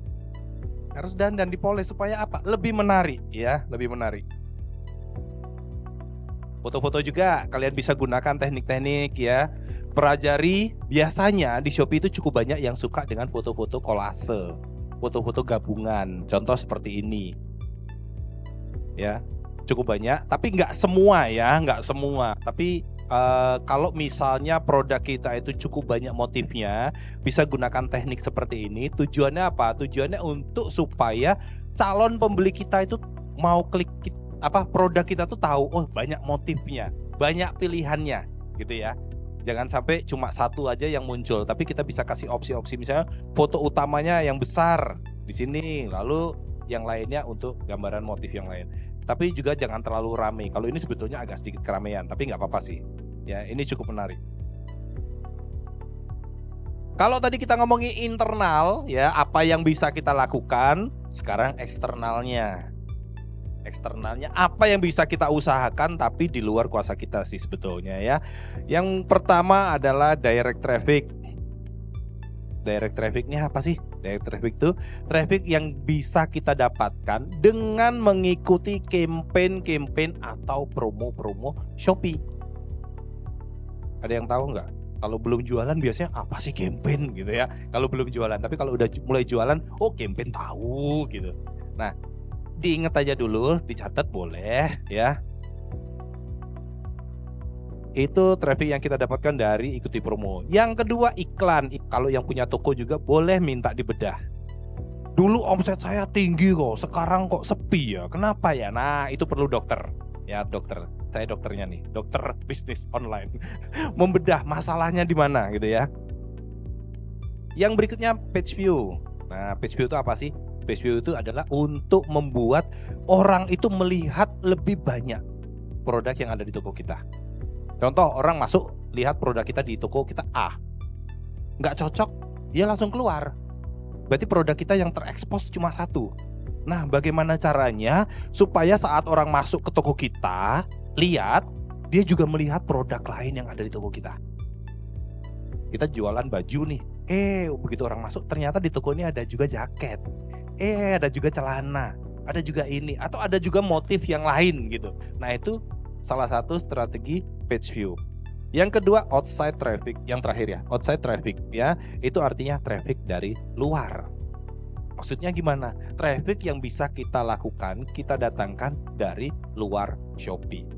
Harus dandan, dipoles supaya apa? Lebih menarik ya, lebih menarik. Foto-foto juga kalian bisa gunakan teknik-teknik ya. Pelajari, biasanya di Shopee itu cukup banyak yang suka dengan foto-foto kolase. Foto-foto gabungan, contoh seperti ini. Ya, cukup banyak, tapi nggak semua ya, nggak semua. Tapi kalau misalnya produk kita itu cukup banyak motifnya, bisa gunakan teknik seperti ini. Tujuannya apa? Tujuannya untuk supaya calon pembeli kita itu mau klik produk kita tuh tahu, oh banyak motifnya, banyak pilihannya, gitu ya. Jangan sampai cuma satu aja yang muncul, tapi kita bisa kasih opsi-opsi, misalnya foto utamanya yang besar di sini, lalu yang lainnya untuk gambaran motif yang lain. Tapi juga jangan terlalu rame. Kalau ini sebetulnya agak sedikit keramaian, tapi nggak apa-apa sih. Ya, ini cukup menarik. Kalau tadi kita ngomongin internal, ya apa yang bisa kita lakukan, sekarang eksternalnya. Eksternalnya apa yang bisa kita usahakan tapi di luar kuasa kita sih sebetulnya ya. Yang pertama adalah direct traffic. Direct traffic ini apa sih? Direct traffic itu traffic yang bisa kita dapatkan dengan mengikuti campaign-campaign atau promo-promo Shopee. Ada yang tahu nggak? Kalau belum jualan biasanya apa sih campaign gitu ya. Kalau belum jualan, tapi kalau udah mulai jualan, oh campaign tahu gitu. Nah, diingat aja dulu, dicatat boleh ya. Itu traffic yang kita dapatkan dari ikuti promo. Yang kedua iklan. Kalau yang punya toko juga boleh minta dibedah. Dulu omset saya tinggi kok, sekarang kok sepi ya. Kenapa ya? Nah, itu perlu dokter. Ya, dokter. Saya dokternya nih, dokter bisnis online. Membedah masalahnya di mana gitu ya. Yang berikutnya page view. Nah, page view itu apa sih? Page view itu adalah untuk membuat orang itu melihat lebih banyak produk yang ada di toko kita. Contoh, orang masuk lihat produk kita di toko kita A, nggak cocok, dia langsung keluar. Berarti produk kita yang terekspos cuma satu. Nah, bagaimana caranya supaya saat orang masuk ke toko kita, lihat, dia juga melihat produk lain yang ada di toko kita. Kita jualan baju nih, begitu orang masuk ternyata di toko ini ada juga jaket. Ada juga celana, ada juga ini, atau ada juga motif yang lain gitu. Nah, itu salah satu strategi page view. Yang kedua outside traffic, yang terakhir ya, outside traffic ya, itu artinya traffic dari luar. Maksudnya gimana? Traffic yang bisa kita lakukan, kita datangkan dari luar Shopee.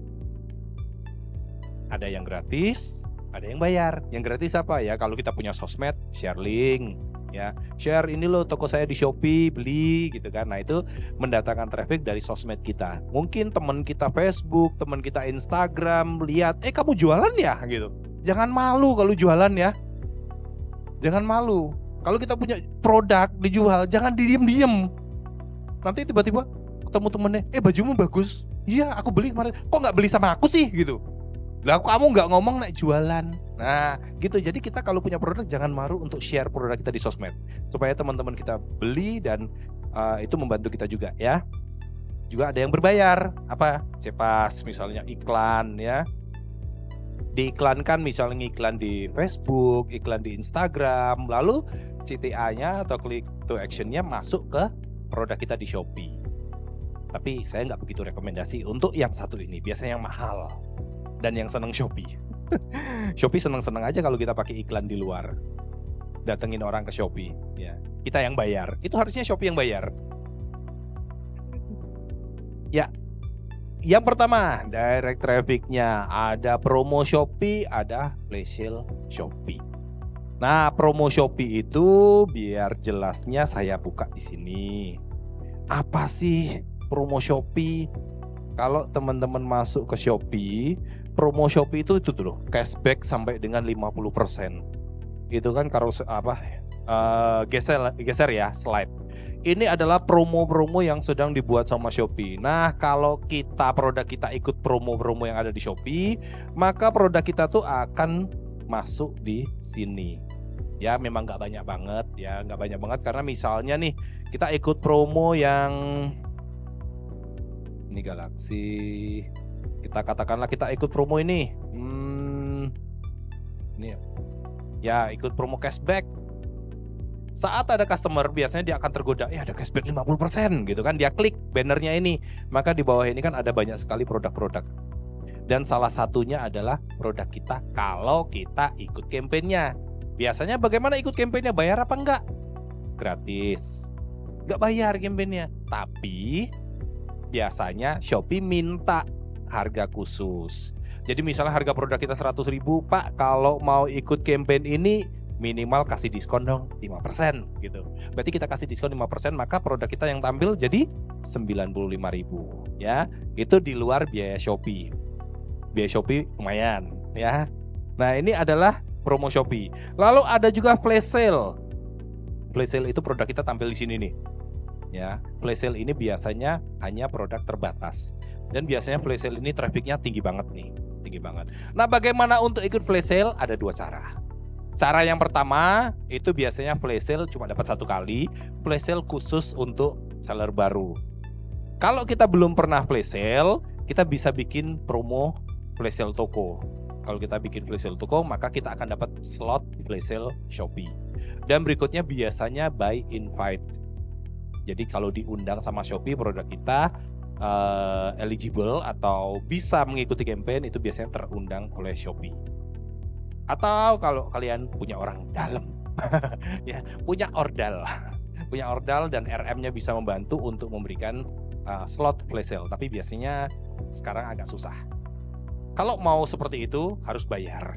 Ada yang gratis, ada yang bayar. Yang gratis apa ya? Kalau kita punya sosmed, share link. Ya, share ini loh toko saya di Shopee, beli gitu kan. Nah, itu mendatangkan traffic dari sosmed kita. Mungkin teman kita Facebook, teman kita Instagram lihat, kamu jualan ya gitu. Jangan malu kalau jualan ya. Jangan malu. Kalau kita punya produk dijual, jangan diem-diem. Nanti tiba-tiba ketemu temennya, bajumu bagus. Iya, aku beli kemarin. Kok nggak beli sama aku sih gitu. Lah kamu nggak ngomong naik jualan. Nah gitu, jadi kita kalau punya produk jangan malu untuk share produk kita di sosmed. Supaya teman-teman kita beli dan itu membantu kita juga ya. Juga ada yang berbayar, apa? Cepas misalnya iklan ya. Diiklankan misalnya iklan di Facebook, iklan di Instagram, lalu CTA-nya atau click to action-nya masuk ke produk kita di Shopee. Tapi saya nggak begitu rekomendasi untuk yang satu ini, biasanya yang mahal dan yang seneng Shopee. Shopee seneng-seneng aja kalau kita pakai iklan di luar. Datengin orang ke Shopee, ya. Kita yang bayar. Itu harusnya Shopee yang bayar. Ya. Yang pertama, direct traffic-nya. Ada promo Shopee, ada flash sale Shopee. Nah, promo Shopee itu biar jelasnya saya buka di sini. Apa sih promo Shopee? Kalau teman-teman masuk ke Shopee, promo Shopee itu tuh loh, cashback sampai dengan 50%. Itu kan kalau geser ya slide. Ini adalah promo-promo yang sedang dibuat sama Shopee. Nah, kalau produk kita ikut promo-promo yang ada di Shopee, maka produk kita tuh akan masuk di sini. Ya, memang nggak banyak banget ya, nggak banyak banget karena misalnya nih kita ikut promo yang ini Galaxy. Kita katakanlah kita ikut promo ini. Ini ya ikut promo cashback. Saat ada customer biasanya dia akan tergoda, ada cashback 50% gitu kan. Dia klik bannernya ini, maka di bawah ini kan ada banyak sekali produk-produk. Dan salah satunya adalah produk kita kalau kita ikut kampanyenya. Biasanya bagaimana ikut kampanyenya, bayar apa enggak? Gratis. Enggak bayar kampanyenya. Tapi biasanya Shopee minta harga khusus. Jadi misalnya harga produk kita 100.000, Pak kalau mau ikut campaign ini minimal kasih diskon dong 5% gitu. Berarti kita kasih diskon 5%, maka produk kita yang tampil jadi 95.000 ya. Itu di luar biaya Shopee. Biaya Shopee lumayan ya. Nah, ini adalah promo Shopee. Lalu ada juga flash sale. Flash sale itu produk kita tampil di sini nih. Ya, flash sale ini biasanya hanya produk terbatas. Dan biasanya flash sale ini trafficnya tinggi banget nih, tinggi banget. Nah, bagaimana untuk ikut flash sale? Ada dua cara. Cara yang pertama itu biasanya flash sale cuma dapat satu kali, flash sale khusus untuk seller baru. Kalau kita belum pernah flash sale, kita bisa bikin promo flash sale toko. Kalau kita bikin flash sale toko, maka kita akan dapat slot di flash sale Shopee. Dan berikutnya biasanya by invite. Jadi kalau diundang sama Shopee produk kita eligible atau bisa mengikuti campaign, itu biasanya terundang oleh Shopee. Atau kalau kalian punya orang dalam ya, punya ordal dan RM-nya bisa membantu untuk memberikan slot flash sale, tapi biasanya sekarang agak susah. Kalau mau seperti itu harus bayar.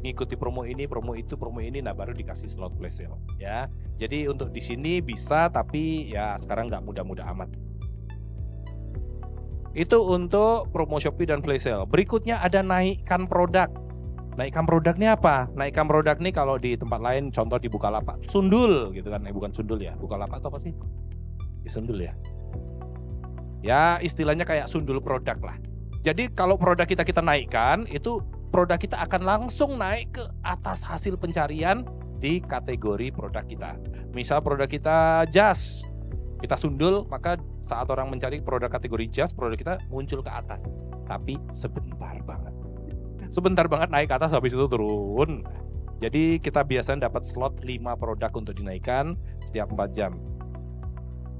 Ngikuti promo ini, promo itu, promo ini, nah baru dikasih slot flash sale ya. Jadi untuk di sini bisa, tapi ya sekarang nggak mudah-mudah amat. Itu untuk promo Shopee dan flash sale. Berikutnya ada naikkan produk. Naikkan produk ini apa? Naikkan produk nih kalau di tempat lain, contoh di Bukalapak, sundul gitu kan. Bukan sundul ya, Bukalapak atau apa sih? Sundul ya. Ya istilahnya kayak sundul produk lah. Jadi kalau produk kita naikkan, itu produk kita akan langsung naik ke atas hasil pencarian di kategori produk kita. Misal produk kita jas, kita sundul, maka saat orang mencari produk kategori jas, produk kita muncul ke atas. Tapi sebentar banget naik ke atas, habis itu turun. Jadi kita biasanya dapat slot 5 produk untuk dinaikkan setiap 4 jam.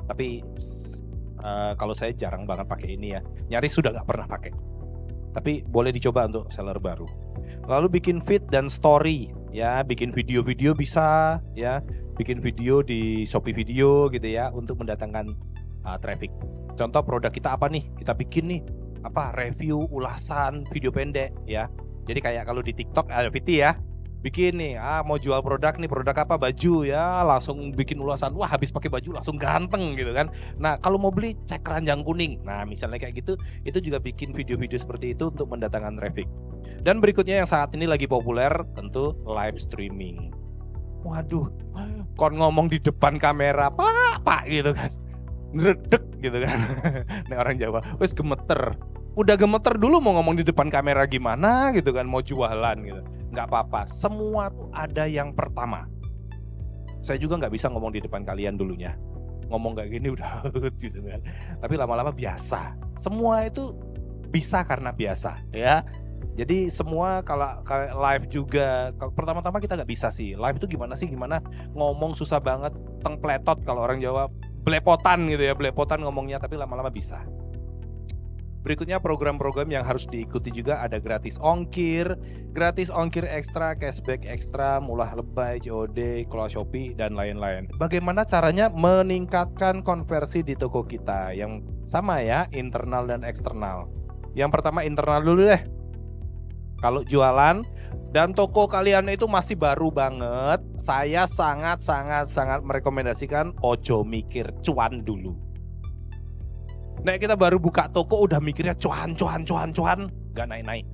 Tapi kalau saya jarang banget pakai ini ya. Nyaris sudah gak pernah pakai. Tapi boleh dicoba untuk seller baru. Lalu bikin feed dan story ya, bikin video-video bisa ya. Bikin video di Shopee Video gitu ya untuk mendatangkan traffic. Contoh produk kita apa nih? Kita bikin nih review, ulasan, video pendek ya. Jadi kayak kalau di TikTok ada VT ya, bikin nih mau jual produk nih, produk apa, baju ya, langsung bikin ulasan, wah habis pakai baju langsung ganteng gitu kan. Nah kalau mau beli cek keranjang kuning. Nah misalnya kayak gitu, itu juga bikin video-video seperti itu untuk mendatangkan traffic. Dan berikutnya yang saat ini lagi populer tentu live streaming. Waduh, kon ngomong di depan kamera pak gitu kan, ngeredek gitu kan. Nih orang Jawa, wes gemeter. Udah gemeter dulu mau ngomong di depan kamera gimana gitu kan, mau jualan gitu. Nggak apa-apa, semua tuh ada yang pertama. Saya juga nggak bisa ngomong di depan kalian dulunya. Ngomong kayak gini udah gitu kan. Tapi lama-lama biasa. Semua itu bisa karena biasa ya. Jadi semua kalau live juga, pertama-tama kita nggak bisa sih. Live itu gimana sih, gimana ngomong susah banget, tengpletot kalau orang Jawa, belepotan gitu ya, belepotan ngomongnya, tapi lama-lama bisa. Berikutnya program-program yang harus diikuti juga ada gratis ongkir ekstra, cashback ekstra, murah lebay, COD, kelola Shopee, dan lain-lain. Bagaimana caranya meningkatkan konversi di toko kita? Yang sama ya, internal dan eksternal. Yang pertama internal dulu deh. Kalau jualan dan toko kalian itu masih baru banget, saya sangat merekomendasikan ojo mikir cuan dulu. Nah kita baru buka toko udah mikirnya cuan, gak naik-naik.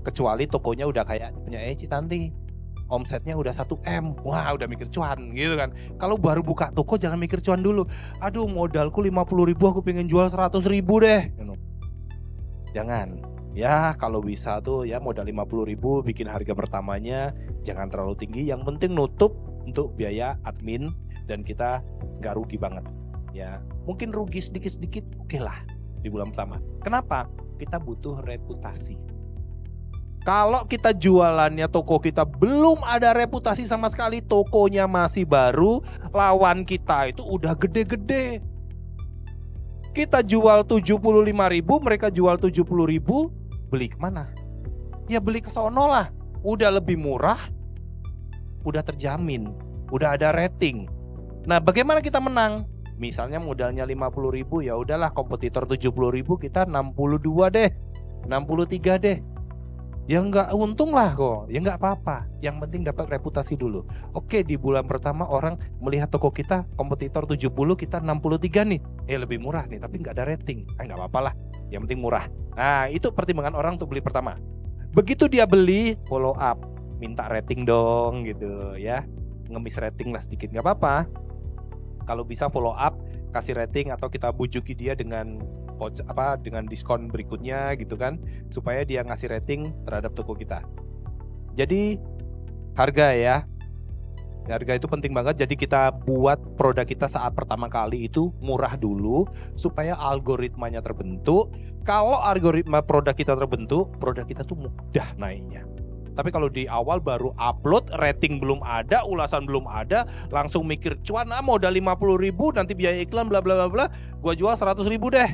Kecuali tokonya udah kayak punya Citanti, omsetnya udah 1M, wah udah mikir cuan gitu kan. Kalau baru buka toko jangan mikir cuan dulu. Aduh modalku 50.000 aku pengen jual 100.000 deh. Jangan, ya kalau bisa tuh ya modal 50.000 bikin harga pertamanya jangan terlalu tinggi. Yang penting nutup untuk biaya admin dan kita gak rugi banget. Ya, mungkin rugi sedikit-sedikit oke lah di bulan pertama. Kenapa? Kita butuh reputasi. Kalau kita jualannya toko kita belum ada reputasi sama sekali, tokonya masih baru, lawan kita itu udah gede-gede. Kita jual 75.000, mereka jual 70.000, beli kemana? Ya beli ke sono lah, udah lebih murah, udah terjamin, udah ada rating. Nah, bagaimana kita menang? Misalnya modalnya 50.000, ya udahlah kompetitor 70.000 kita 62 deh, 63 deh. Ya nggak untung lah kok, ya nggak apa-apa. Yang penting dapat reputasi dulu. Oke, di bulan pertama orang melihat toko kita kompetitor 70, kita 63 nih. Lebih murah nih, tapi nggak ada rating. Nggak apa-apa lah, yang penting murah. Nah itu pertimbangan orang untuk beli pertama. Begitu dia beli, follow up, minta rating dong gitu ya, ngemis rating lah sedikit, nggak apa-apa. Kalau bisa follow up, kasih rating atau kita bujuki dia dengan diskon berikutnya gitu kan, supaya dia ngasih rating terhadap toko kita. Jadi harga ya, harga itu penting banget. Jadi kita buat produk kita saat pertama kali itu murah dulu supaya algoritmanya terbentuk. Kalau algoritma produk kita terbentuk, produk kita tuh mudah naiknya. Tapi kalau di awal baru upload, rating belum ada, ulasan belum ada, langsung mikir cuan, modal 50.000, nanti biaya iklan bla bla bla bla, gua jual 100.000 deh.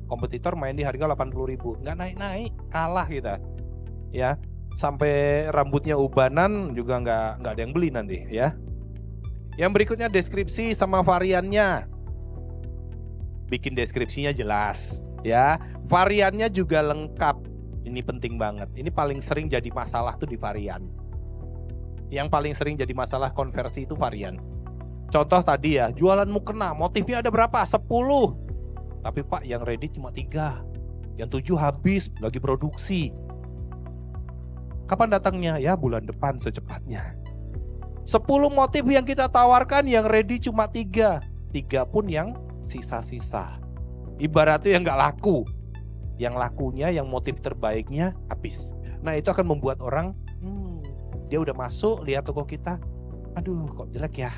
Kompetitor main di harga 80.000, nggak naik-naik, kalah kita. Ya, sampai rambutnya ubanan juga nggak ada yang beli nanti ya. Yang berikutnya deskripsi sama variannya. Bikin deskripsinya jelas ya. Variannya juga lengkap. Ini penting banget. Ini paling sering jadi masalah tuh di varian. Yang paling sering jadi masalah konversi itu varian. Contoh tadi ya, jualan mukena, motifnya ada berapa? 10. Tapi Pak yang ready cuma 3. Yang 7 habis, lagi produksi. Kapan datangnya? Ya bulan depan secepatnya. 10 motif yang kita tawarkan yang ready cuma 3. 3 pun yang sisa-sisa. Ibaratnya yang gak laku. Yang lakunya, yang motif terbaiknya habis. Nah itu akan membuat orang, dia udah masuk, lihat toko kita, aduh kok jelek ya,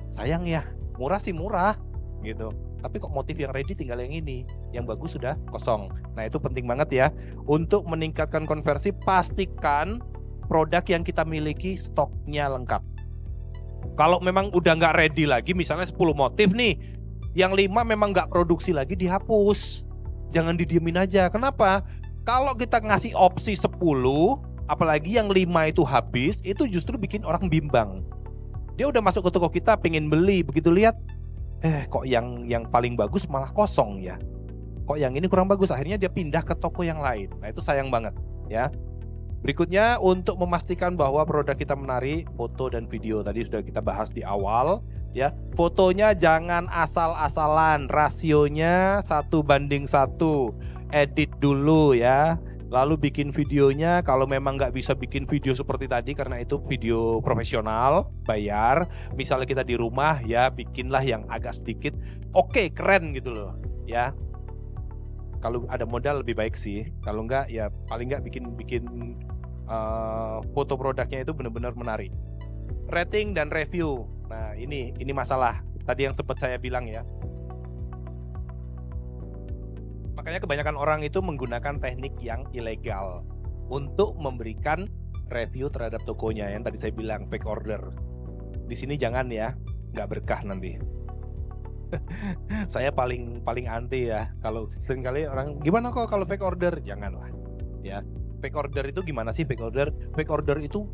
sayang ya, murah sih murah gitu. Tapi kok motif yang ready tinggal yang ini, yang bagus sudah kosong. Nah itu penting banget ya. Untuk meningkatkan konversi, pastikan produk yang kita miliki stoknya lengkap. Kalau memang udah gak ready lagi, misalnya 10 motif nih, yang 5 memang gak produksi lagi, dihapus. Jangan didiemin aja. Kenapa? Kalau kita ngasih opsi 10, apalagi yang 5 itu habis, itu justru bikin orang bimbang. Dia udah masuk ke toko kita pengen beli, begitu lihat, kok yang paling bagus malah kosong ya. Kok yang ini kurang bagus, akhirnya dia pindah ke toko yang lain. Nah itu sayang banget ya. Berikutnya untuk memastikan bahwa produk kita menarik, foto dan video tadi sudah kita bahas di awal. Ya, fotonya jangan asal-asalan, rasionya 1:1, edit dulu ya. Lalu bikin videonya, kalau memang nggak bisa bikin video seperti tadi karena itu video profesional, bayar. Misalnya kita di rumah ya bikinlah yang agak sedikit, oke keren gitu loh ya. Kalau ada modal lebih baik sih. Kalau enggak ya paling enggak bikin foto produknya itu benar-benar menarik. Rating dan review. Nah, ini masalah. Tadi yang sempat saya bilang ya. Makanya kebanyakan orang itu menggunakan teknik yang ilegal untuk memberikan review terhadap tokonya yang tadi saya bilang fake order. Di sini jangan ya, nggak berkah nanti. Saya paling anti ya. Kalau seringkali orang gimana kok kalau fake order, janganlah. Ya, fake order itu gimana sih fake order? Fake order itu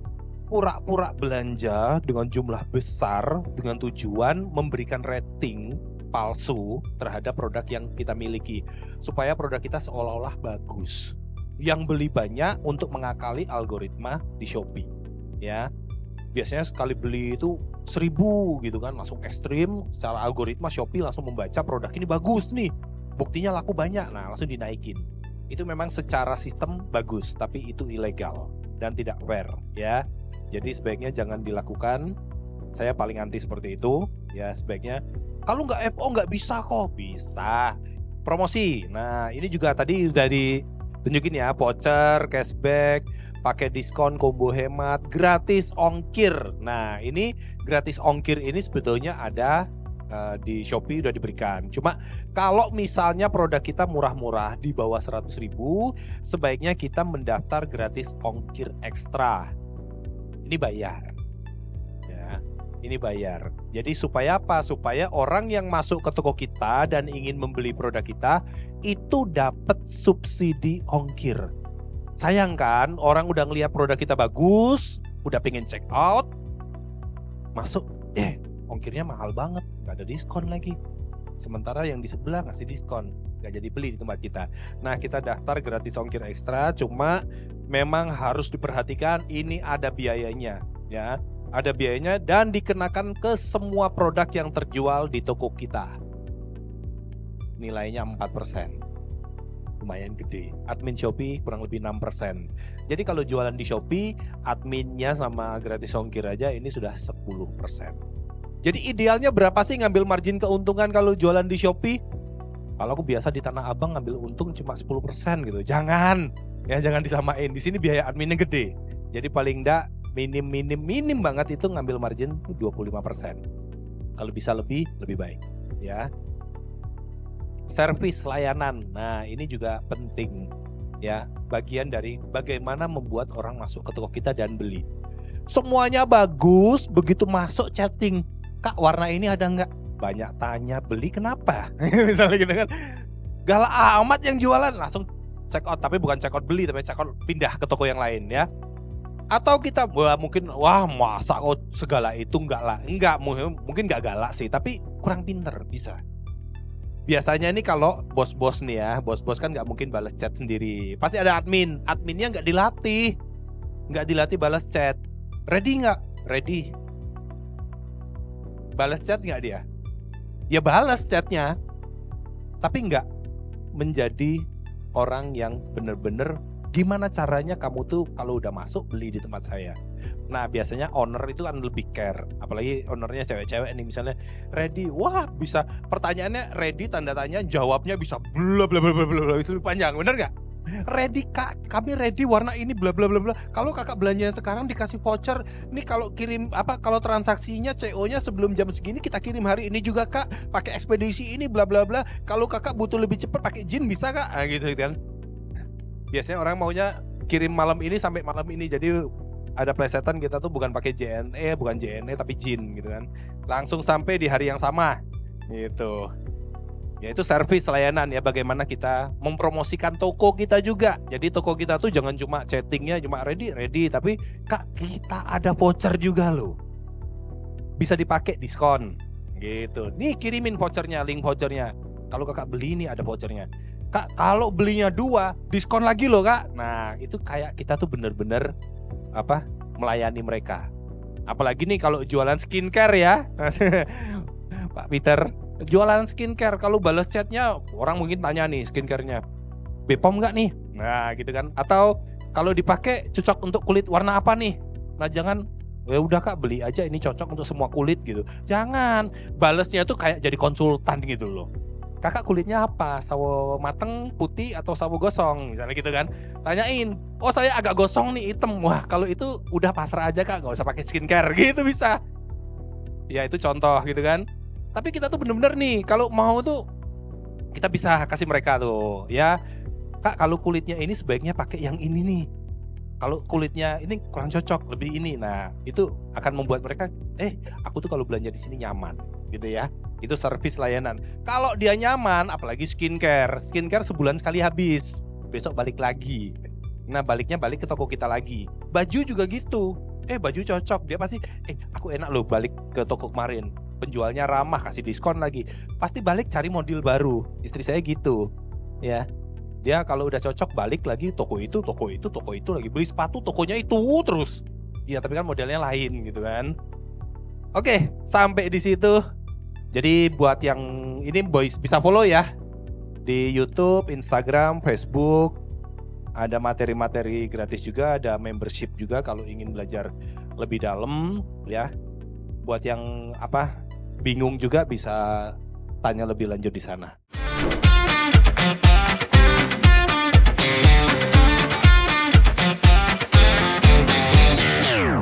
pura-pura belanja dengan jumlah besar dengan tujuan memberikan rating palsu terhadap produk yang kita miliki supaya produk kita seolah-olah bagus. Yang beli banyak untuk mengakali algoritma di Shopee. Ya. Biasanya sekali beli itu 1000 gitu kan, langsung ekstrim, secara algoritma Shopee langsung membaca produk ini bagus nih, buktinya laku banyak, nah langsung dinaikin. Itu memang secara sistem bagus, tapi itu ilegal dan tidak fair ya. Jadi sebaiknya jangan dilakukan. Saya paling anti seperti itu ya. Sebaiknya kalau nggak FO nggak bisa kok, bisa. Promosi, nah ini juga tadi udah ditunjukin ya, voucher, cashback, pakai diskon, combo hemat, gratis ongkir. Nah ini gratis ongkir ini sebetulnya ada di Shopee udah diberikan. Cuma kalau misalnya produk kita murah-murah di bawah 100.000, sebaiknya kita mendaftar gratis ongkir ekstra. Ini bayar. Ya, ini bayar. Jadi supaya apa? Supaya orang yang masuk ke toko kita dan ingin membeli produk kita itu dapat subsidi ongkir. Sayang kan, orang udah ngeliat produk kita bagus, udah pengen check out, masuk, ongkirnya mahal banget, gak ada diskon lagi. Sementara yang di sebelah ngasih diskon, gak jadi beli di tempat kita. Nah kita daftar gratis ongkir ekstra, cuma memang harus diperhatikan ini ada biayanya ya. Ada biayanya dan dikenakan ke semua produk yang terjual di toko kita. Nilainya 4%. Lumayan gede. Admin Shopee kurang lebih 6%. Jadi kalau jualan di Shopee, adminnya sama gratis ongkir aja ini sudah 10%. Jadi idealnya berapa sih ngambil margin keuntungan kalau jualan di Shopee? Kalau aku biasa di Tanah Abang ngambil untung cuma 10% gitu. Jangan. Ya jangan disamain. Di sini biaya adminnya gede. Jadi paling enggak minim banget itu ngambil margin 25%. Kalau bisa lebih baik ya. Servis layanan. Nah, ini juga penting ya, bagian dari bagaimana membuat orang masuk ke toko kita dan beli. Semuanya bagus, begitu masuk chatting, "Kak, warna ini ada nggak?" Banyak tanya, "Beli kenapa?" Misalnya gitu kan. Galak amat yang jualan, langsung check out, tapi bukan check out beli, tapi check out pindah ke toko yang lain ya. Atau kita mungkin masa kok segala itu enggak mungkin enggak galak sih, tapi kurang pinter bisa. Biasanya ini kalau bos-bos nih ya, bos-bos kan nggak mungkin balas chat sendiri. Pasti ada adminnya nggak dilatih balas chat. Ready nggak? Ready. Balas chat nggak dia? Ya balas chatnya, tapi nggak menjadi orang yang bener-bener gimana caranya kamu tuh kalau udah masuk beli di tempat saya. Nah biasanya owner itu kan lebih care, apalagi ownernya cewek-cewek nih misalnya ready, wah bisa pertanyaannya ready tanda tanya, jawabnya bisa bla bla bla bla bla, itu lebih panjang, bener nggak? Ready kak, kami ready warna ini bla bla bla bla. Kalau kakak belanja sekarang dikasih voucher, nih kalau kirim kalau transaksinya CO-nya sebelum jam segini kita kirim hari ini juga kak, pakai ekspedisi ini bla bla bla. Kalau kakak butuh lebih cepat pakai JIN bisa kak, nah, gitu kan? Biasanya orang maunya kirim malam ini sampai malam ini, jadi ada plesetan kita tuh bukan pakai bukan JNE tapi JIN gitu kan. Langsung sampai di hari yang sama gitu. Ya itu servis layanan ya, bagaimana kita mempromosikan toko kita juga. Jadi toko kita tuh jangan cuma chattingnya cuma ready, tapi kak kita ada voucher juga loh. Bisa dipakai diskon gitu. Nih kirimin vouchernya, link vouchernya. Kalau kakak beli nih ada vouchernya. Kak kalau belinya 2 diskon lagi loh kak. Nah itu kayak kita tuh bener-bener melayani mereka. Apalagi nih kalau jualan skincare ya Pak Peter, jualan skincare, kalau balas chatnya orang mungkin tanya nih skincarenya Bepom nggak nih, nah gitu kan. Atau kalau dipakai cocok untuk kulit warna apa nih. Nah jangan ya udah kak beli aja ini cocok untuk semua kulit gitu. Jangan, balasnya tuh kayak jadi konsultan gitu loh. kakak kulitnya apa? Sawo mateng, putih, atau sawo gosong? Misalnya gitu kan. Tanyain, oh saya agak gosong nih, hitam. Wah kalau itu udah pasrah aja kak, nggak usah pakai skincare gitu bisa. Ya itu contoh gitu kan. Tapi kita tuh bener-bener nih, kalau mau tuh kita bisa kasih mereka tuh ya, kak kalau kulitnya ini sebaiknya pakai yang ini nih. Kalau kulitnya ini kurang cocok, lebih ini. Nah, itu akan membuat mereka, aku tuh kalau belanja di sini nyaman, gitu ya. Itu servis layanan. Kalau dia nyaman, apalagi skincare. Skincare sebulan sekali habis, besok balik lagi. Nah, balik ke toko kita lagi. Baju juga gitu. Baju cocok, dia pasti, aku enak loh balik ke toko kemarin. Penjualnya ramah, kasih diskon lagi. Pasti balik cari model baru. Istri saya gitu, ya. Dia kalau udah cocok balik lagi toko itu lagi beli sepatu tokonya itu terus. Iya tapi kan modelnya lain gitu kan. Oke, sampai di situ. Jadi buat yang ini boys bisa follow ya di YouTube, Instagram, Facebook. Ada materi-materi gratis juga, ada membership juga kalau ingin belajar lebih dalam ya. Buat yang bingung juga bisa tanya lebih lanjut di sana.